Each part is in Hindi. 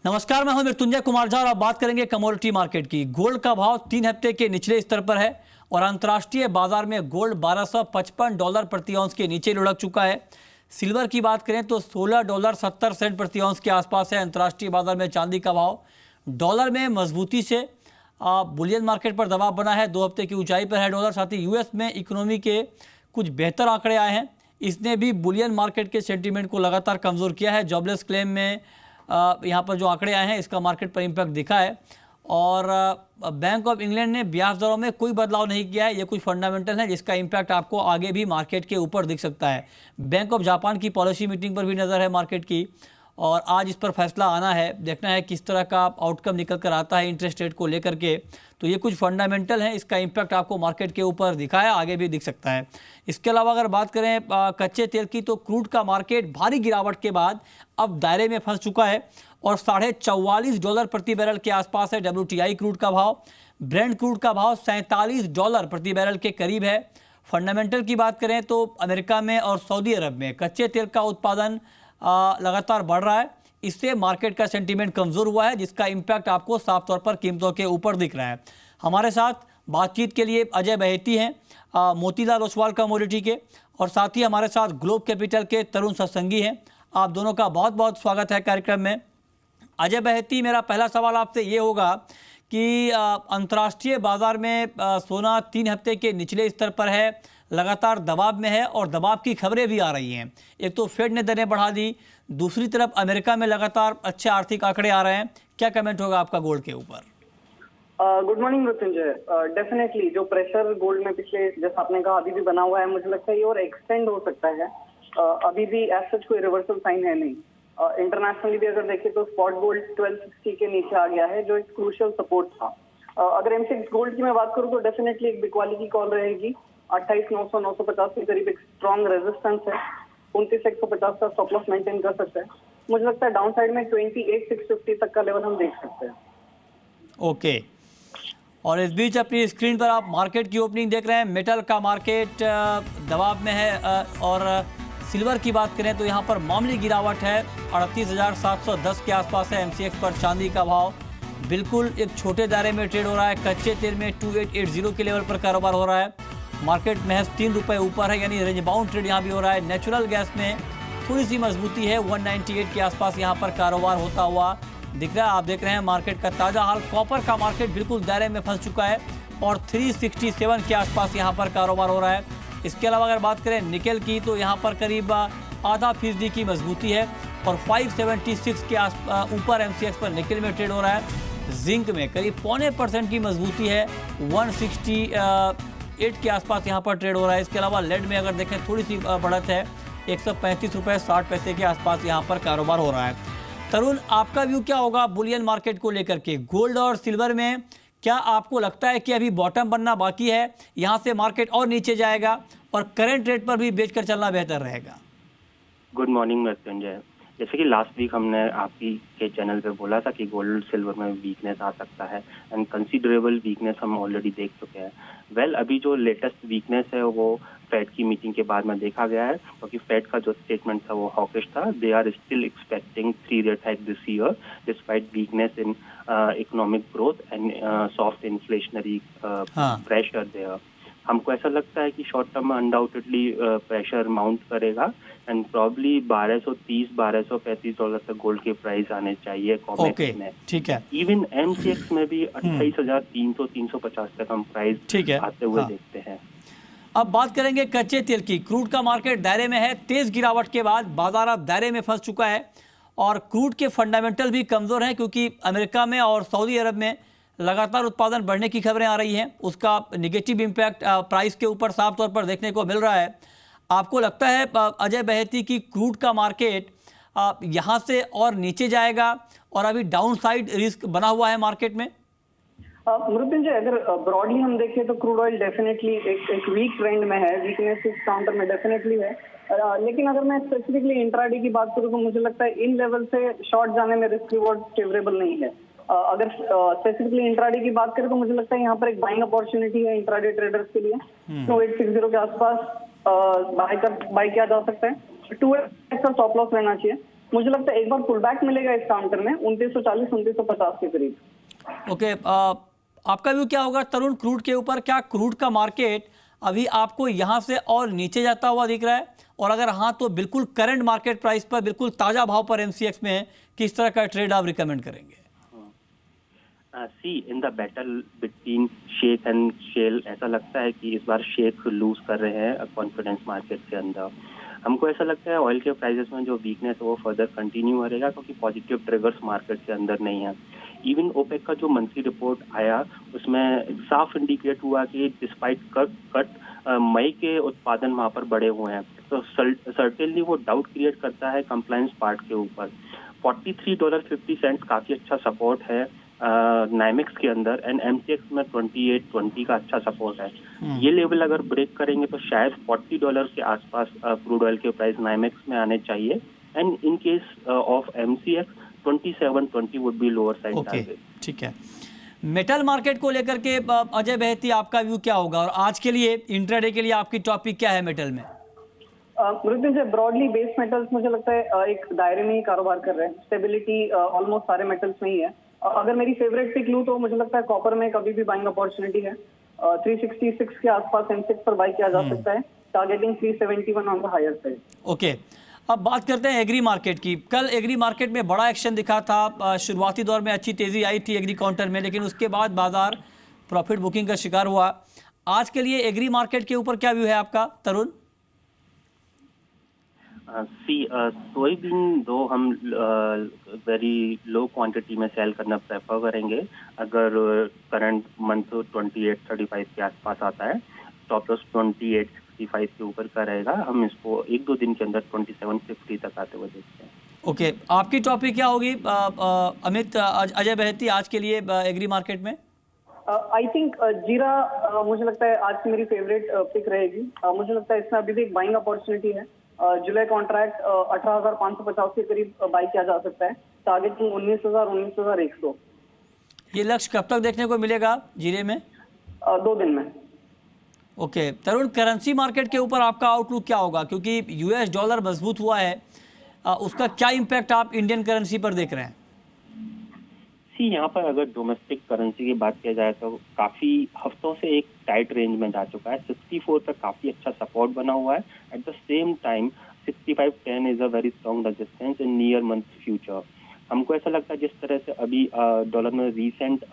नमस्कार, मैं हूं मृत्युंजय कुमार झा और आप बात करेंगे कमोडिटी मार्केट की। गोल्ड का भाव 3 हफ्ते के निचले स्तर पर है और अंतर्राष्ट्रीय बाजार में गोल्ड $1255 प्रति औंस के नीचे लुढ़क चुका है। सिल्वर की बात करें तो $16.70 प्रति औंस के आसपास है अंतर्राष्ट्रीय बाजार में चांदी का भाव। डॉलर में मजबूती से बुलियन मार्केट पर दबाव बना है, 2 हफ्ते की ऊंचाई पर है डॉलर। साथ ही यूएस में इकोनॉमी के कुछ बेहतर आंकड़े आए हैं, इसने भी बुलियन मार्केट के सेंटीमेंट को लगातार कमज़ोर किया है। जॉबलेस क्लेम में यहाँ पर जो आंकड़े आए हैं इसका मार्केट पर इम्पैक्ट दिखा है। और बैंक ऑफ इंग्लैंड ने ब्याज दरों में कोई बदलाव नहीं किया है, ये कुछ फंडामेंटल है जिसका इम्पैक्ट आपको आगे भी मार्केट के ऊपर दिख सकता है। बैंक ऑफ जापान की पॉलिसी मीटिंग पर भी नज़र है मार्केट की और आज इस पर फैसला आना है। देखना है किस तरह का आउटकम निकल कर आता है इंटरेस्ट रेट को लेकर के। तो ये कुछ फंडामेंटल है, इसका इम्पैक्ट आपको मार्केट के ऊपर दिखा है, आगे भी दिख सकता है। इसके अलावा अगर बात करें कच्चे तेल की, तो क्रूड का मार्केट भारी गिरावट के बाद अब दायरे में फंस चुका है और $44.5 प्रति बैरल के आसपास है WTI क्रूड का भाव। ब्रेंट क्रूड का भाव $47 प्रति बैरल के करीब है। फंडामेंटल की बात करें तो अमेरिका में और सऊदी अरब में कच्चे तेल का उत्पादन लगातार बढ़ रहा है, इससे मार्केट का सेंटीमेंट कमज़ोर हुआ है जिसका इम्पैक्ट आपको साफ तौर पर कीमतों के ऊपर दिख रहा है। हमारे साथ बातचीत के लिए अजय बहेती हैं मोतीलाल ओसवाल कमोडिटी के, और साथ ही हमारे साथ ग्लोब कैपिटल के तरुण सत्संगी हैं। आप दोनों का बहुत बहुत स्वागत है कार्यक्रम में। अजय बहेती, मेरा पहला सवाल आपसे ये होगा कि अंतर्राष्ट्रीय बाजार में सोना 3 हफ्ते के निचले स्तर पर है, लगातार दबाव में है और दबाव की खबरें भी आ रही हैं। एक तो फेड ने दरें बढ़ा दी, दूसरी तरफ अमेरिका में लगातार अच्छे आर्थिक आंकड़े आ रहे हैं। क्या कमेंट होगा आपका गोल्ड के ऊपर? Good morning Mrityunjay. डेफिनेटली जो प्रेशर गोल्ड में पिछले, जैसा आपने कहा, अभी भी बना हुआ है, मुझे लगता है ये और एक्सटेंड हो सकता है। अभी भी एज सच कोई रिवर्सल साइन है नहीं। इंटरनेशनली भी अगर देखें तो स्पॉट गोल्ड 1260 के नीचे आ गया है, जो एक क्रूशियल सपोर्ट था। अगर M6 गोल्ड की मैं बात करूं तो डेफिनेटली एक बिकवाली की कॉल रहेगी। 28,900 950 के करीब एक स्ट्रॉन्ग रेजिस्टेंस है। 29,150 का स्टॉप लॉस मेंटेन कर सकता है। मुझे लगता है डाउन साइड में 28,650 तक का लेवल हम देख सकते हैं। ओके, और इस बीच अपनी स्क्रीन पर आप मार्केट की ओपनिंग देख रहे हैं। मेटल का मार्केट दबाव में है और सिल्वर की बात करें तो यहाँ पर मामूली गिरावट है, 38,710 के आसपास है MCX पर। चांदी का भाव बिल्कुल एक छोटे दायरे में ट्रेड हो रहा है। कच्चे तेल में 2880 के लेवल पर कारोबार हो रहा है। मार्केट महज 3 रुपये ऊपर है, यानी रेंज बाउंड ट्रेड यहाँ भी हो रहा है। नेचुरल गैस में थोड़ी सी मजबूती है, 198 के आसपास यहाँ पर कारोबार होता हुआ दिख रहा है। आप देख रहे हैं मार्केट का ताज़ा हाल। कॉपर का मार्केट बिल्कुल दायरे में फंस चुका है और 367 के आसपास यहाँ पर कारोबार हो रहा है। इसके अलावा अगर बात करें निकेल की तो यहाँ पर करीब आधा फीसदी की मजबूती है और 576 के ऊपर MCX पर निकेल में ट्रेड हो रहा है। जिंक में करीब 0.25% की मजबूती है, 168 के आसपास यहाँ पर ट्रेड हो रहा है। इसके अलावा लेड में अगर देखें थोड़ी सी बढ़त है, 135 रुपये 60 पैसे के आसपास यहाँ पर कारोबार हो रहा है। तरुण, आपका व्यू क्या होगा बुलियन मार्केट को लेकर के? गोल्ड और सिल्वर में क्या आपको लगता है कि अभी बॉटम बनना बाकी है, यहाँ से मार्केट और नीचे जाएगा और करंट रेट पर भी बेचकर चलना बेहतर रहेगा? Good morning Mrityunjay. जैसे कि लास्ट वीक हमने आपकी के चैनल पे बोला था कि गोल्ड सिल्वर में वीकनेस आ सकता है एंड कंसीडरेबल वीकनेस हम ऑलरेडी देख चुके हैं। अभी जो लेटेस्ट वीकनेस है वो फेड की मीटिंग के बाद में देखा गया है, क्योंकि फेड का जो स्टेटमेंट था वो हॉकिश था। They are still expecting 3 rate hike this year despite weakness in economic growth and soft inflationary pressure there. हमको ऐसा लगता है कि शॉर्ट टर्म में अनडाउटेडली प्रेशर माउंट करेगा एंड प्रॉब्ली $1230-1235 तक गोल्ड के प्राइस आने चाहिए कॉमेक्स में। ठीक है। इवन MCX में भी 28,300-350 तक हम प्राइस आते हुए देखते हैं। अब बात करेंगे कच्चे तेल की। क्रूड का मार्केट दायरे में है, तेज गिरावट के बाद बाजार अब दायरे में फंस चुका है और क्रूड के फंडामेंटल भी कमजोर हैं, क्योंकि अमेरिका में और सऊदी अरब में लगातार उत्पादन बढ़ने की खबरें आ रही हैं। उसका निगेटिव इम्पैक्ट प्राइस के ऊपर साफ तौर पर देखने को मिल रहा है। आपको लगता है अजय बहेती की क्रूड का मार्केट यहाँ से और नीचे जाएगा और अभी डाउन साइड रिस्क बना हुआ है मार्केट में? मृत्युंजय, अगर ब्रॉडली हम देखें तो क्रूड ऑयल डेफिनेटली एक वीक ट्रेंड में है, वीकनेस इस काउंटर में डेफिनेटली है। लेकिन अगर मैं स्पेसिफिकली इंट्राडे की बात करूं तो मुझे लगता है इन लेवल से शॉर्ट जाने में रिस्क रिवॉर्ड फेवरेबल नहीं है। अगर स्पेसिफिकली इंट्राडे की बात करें तो मुझे लगता है यहाँ पर एक बाइंग अपॉर्चुनिटी है इंट्राडे ट्रेडर्स के लिए। 2860 के आसपास बाय किया जा सकता है। 2x का स्टॉप लॉस रहना चाहिए। मुझे लगता है एक बार पुल बैक मिलेगा इस काउंटर में 2940 2950 के करीब। ओके, आपका व्यू क्या होगा तरुण क्रूड के ऊपर? क्या क्रूड का मार्केट अभी आपको यहाँ से और नीचे जाता हुआ दिख रहा है, और अगर हाँ तो बिल्कुल करंट मार्केट प्राइस पर, बिल्कुल ताज़ा भाव पर एमसीएक्स में किस तरह का ट्रेड आप रिकमेंड करेंगे? See in the battle between Sheikh and Shell, ऐसा लगता है कि इस बार शेख लूज कर रहे हैं कॉन्फिडेंस मार्केट के अंदर। हमको ऐसा लगता है ऑयल के प्राइसेस में जो वीकनेस है वो फर्दर कंटिन्यू करेगा, क्योंकि पॉजिटिव ट्रिगर्स मार्केट के अंदर नहीं है। इवन ओपेक का जो मंथली रिपोर्ट आया उसमें साफ इंडिकेट हुआ कि डिस्पाइट कट मई के उत्पादन वहाँ पर बढ़े हुए हैं, तो सर्टेनली वो डाउट क्रिएट करता है कंप्लायंस पार्ट के ऊपर। $43.50 काफ़ी अच्छा सपोर्ट है नाइमेक्स के अंदर, एंड एमसीएक्स में 2820 का अच्छा सपोर्ट है। ये लेवल अगर ब्रेक करेंगे तो शायद $40 के आसपास क्रूड ऑयल के प्राइस नाइमेक्स में आने चाहिए, and in case of MCX 2720 would be lower side target. ठीक है, मेटल मार्केट को लेकर के अजय बहती आपका व्यू क्या होगा, और आज के लिए इंट्राडे के लिए आपकी टॉपिक क्या है मेटल में? मृत्युंजय, ब्रॉडली बेस मेटल्स मुझे लगता है एक दायरे में ही कारोबार कर रहे हैं। स्टेबिलिटी ऑलमोस्ट सारे मेटल्स में ही है। अगर मेरी फेवरेट पिक लूं तो मुझे लगता है कॉपर में कभी भी बाइंग अपॉर्चुनिटी है। 366 के आसपास एमसीएक्स पर बाई किया जा सकता है, targeting 371 on the higher side. Okay, अब बात करते हैं एग्री मार्केट की। कल एग्री मार्केट में बड़ा एक्शन दिखा था, शुरुआती दौर में अच्छी तेजी आई थी एग्री काउंटर में, लेकिन उसके बाद बाजार प्रॉफिट बुकिंग का शिकार हुआ। आज के लिए एग्री मार्केट के ऊपर क्या व्यू है आपका तरुण? सोयाबीन दो हम वेरी लो क्वांटिटी में सेल करना प्रेफर करेंगे। अगर करंट मंथ 2835 के आसपास आता है, स्टॉप लॉस 2865 के ऊपर का रहेगा। हम इसको 1-2 दिन के अंदर 2750 तक आते हुए देखते हैं। ओके, आपकी टॉपिक क्या होगी अमित, अजय बहती आज के लिए एग्री मार्केट में? आई थिंक जीरा मुझे लगता है आज की मेरी फेवरेट पिक रहेगी। मुझे लगता है इसमें अभी भी एक बाइंग अपॉर्चुनिटी है। जुलाई कॉन्ट्रैक्ट 18,550 के करीब बाई किया जा सकता है, टारगेटिंग 19,000 19,100। ये लक्ष्य कब तक देखने को मिलेगा जीरे में? 2 दिन में। ओके, तरुण करेंसी मार्केट के ऊपर आपका आउटलुक क्या होगा, क्योंकि यूएस डॉलर मजबूत हुआ है, उसका क्या इम्पैक्ट आप इंडियन करेंसी पर देख रहे हैं? यहाँ पर अगर डोमेस्टिक करेंसी की बात किया जाए तो काफी हफ्तों से एक टाइट रेंज में जा चुका है। 64 पर काफी अच्छा सपोर्ट बना हुआ है। At the same time 6510 is a very strong resistance in near month future. हमको ऐसा लगता है जिस तरह से अभी डॉलर में रीसेंट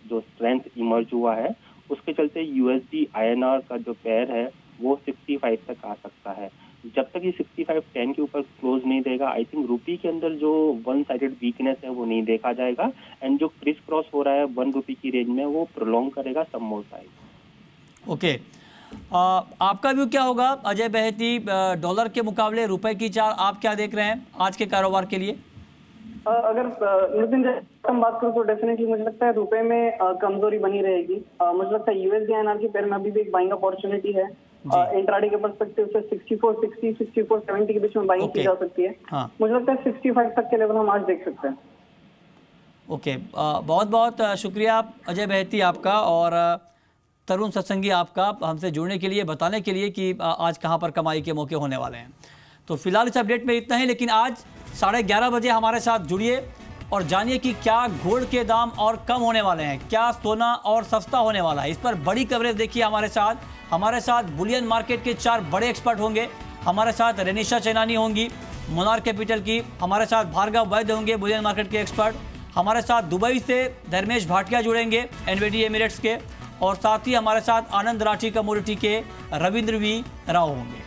जो स्ट्रेंथ इमर्ज हुआ है, उसके चलते यूएसडी आईएनआर का जो पेयर है वो 65 तक आ सकता है। जब तक ये 6510 के ऊपर क्लोज नहीं देगा, आई थिंक रुपी के अंदर जो वन साइडेड वीकनेस है वो नहीं देखा जाएगा, एंड जो क्रिस क्रॉस हो रहा है 1 रुपी की रेंज में वो प्रोलॉन्ग करेगा सम मोर टाइम। ओके, आपका व्यू क्या होगा अजय बहती, डॉलर के मुकाबले रुपए की चाल आप क्या देख रहे हैं आज के कारोबार के लिए? अगर हम बात करूं तो डेफिनेटली मुझे लगता है रुपए में कमजोरी बनी रहेगी। मुझे लगता है यूएसडी आईएनआर के पेयर में अभी भी एक बाइंग अपॉर्चुनिटी है। इंट्राडे के पर्सपेक्टिव से 6460 6470 के बीच में बाइंग की जा सकती है। हाँ। मुझे लगता है 65 तक के लेवल हम आज देख सकते हैं। ओके, बहुत बहुत शुक्रिया अजय बहती आपका, और तरुण सत्संगी आपका हमसे जुड़ने के लिए, बताने के लिए कि आज कहां पर कमाई के मौके होने वाले हैं। तो फिलहाल इस अपडेट में इतना ही, लेकिन आज 11:30 बजे हमारे साथ जुड़िए और जानिए कि क्या गोल्ड के दाम और कम होने वाले हैं, क्या सोना और सस्ता होने वाला है। इस पर बड़ी कवरेज देखिए हमारे साथ बुलियन मार्केट के 4 बड़े एक्सपर्ट होंगे। हमारे साथ रेनिशा चैनानी होंगी मोनार्क कैपिटल की, हमारे साथ भार्गव वैद्य होंगे बुलियन मार्केट के एक्सपर्ट, हमारे साथ दुबई से धर्मेश भाटिया जुड़ेंगे एनवीडी एमिरेट्स के, और साथ ही हमारे साथ आनंद राठी कमोडिटी के रविंद्र वी राव होंगे।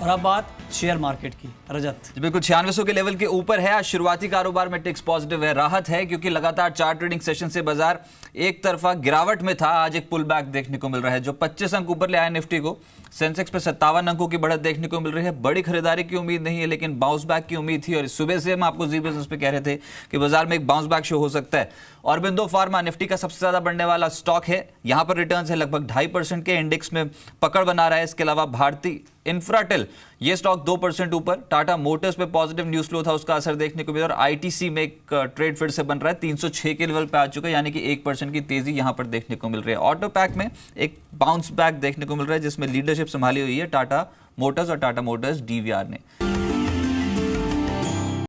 और अब बात शेयर मार्केट की, रजत। बिल्कुल 9600 के लेवल के ऊपर है। आज शुरुआती कारोबार में टिक्स पॉजिटिव है, राहत है, क्योंकि लगातार 4 ट्रेडिंग सेशन से बाजार एक तरफा गिरावट में था। आज एक पुल बैक देखने को मिल रहा है, जो 25 अंक ऊपर ले आया निफ्टी को। सेंसेक्स पे 57 अंकों की बढ़त देखने को मिल रही है। बड़ी खरीदारी की उम्मीद नहीं है, लेकिन बाउंस बैक की उम्मीद थी, और सुबह से हम आपको जी बिजनेस पे कह रहे थे कि बाजार में एक बाउंस बैक शो हो सकता है। ऑरबिंदो फार्मा निफ्टी का सबसे ज्यादा बढ़ने वाला स्टॉक है, यहां पर रिटर्न्स है लगभग 2.5% के, इंडेक्स में पकड़ बना रहा है। इसके अलावा भारती इंफ्राटेल ये स्टॉक 2% ऊपर। टाटा मोटर्स पे पॉजिटिव न्यूज फ्लो था, उसका असर देखने को मिला, और आईटीसी में एक ट्रेड फिर से बन रहा है, 306 के लेवल पे आ चुका है, यानी कि 1% की तेजी यहां पर देखने को मिल रही है। ऑटो पैक में एक बाउंस बैक देखने को मिल रहा है, जिसमें लीडरशिप संभाली हुई है टाटा मोटर्स और टाटा मोटर्स डीवीआर ने।